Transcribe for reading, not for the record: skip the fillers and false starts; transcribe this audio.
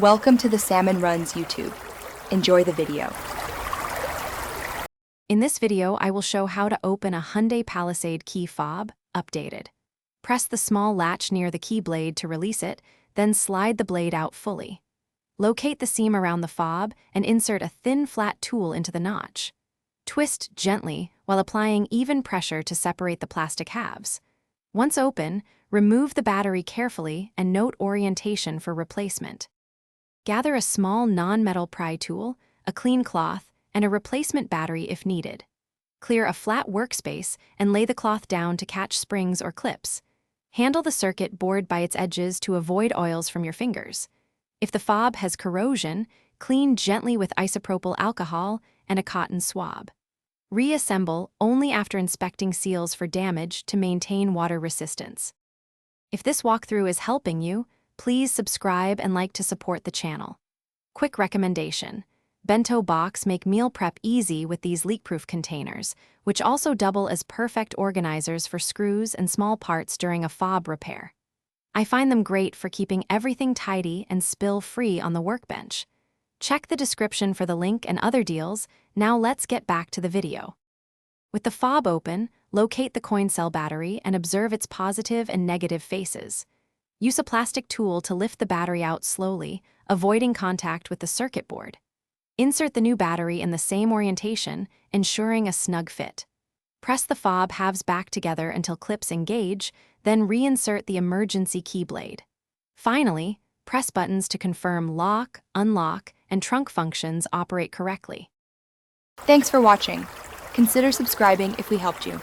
Welcome to the Salmon Runs YouTube. Enjoy the video. In this video, I will show how to open a Hyundai Palisade key fob, updated. Press the small latch near the key blade to release it, then slide the blade out fully. Locate the seam around the fob and insert a thin, flat tool into the notch. Twist gently while applying even pressure to separate the plastic halves. Once open, remove the battery carefully and note orientation for replacement. Gather a small non-metal pry tool, a clean cloth, and a replacement battery if needed. Clear a flat workspace and lay the cloth down to catch springs or clips. Handle the circuit board by its edges to avoid oils from your fingers. If the fob has corrosion, clean gently with isopropyl alcohol and a cotton swab. Reassemble only after inspecting seals for damage to maintain water resistance. If this walkthrough is helping you, please subscribe and like to support the channel. Quick recommendation: bento box make meal prep easy with these leak-proof containers, which also double as perfect organizers for screws and small parts during a fob repair. I find them great for keeping everything tidy and spill-free on the workbench. Check the description for the link and other deals. Now let's get back to the video. With the fob open, locate the coin cell battery and observe its positive and negative faces. Use a plastic tool to lift the battery out slowly, avoiding contact with the circuit board. Insert the new battery in the same orientation, ensuring a snug fit. Press the fob halves back together until clips engage, then reinsert the emergency key blade. Finally, press buttons to confirm lock, unlock, and trunk functions operate correctly. Thanks for watching. Consider subscribing if we helped you.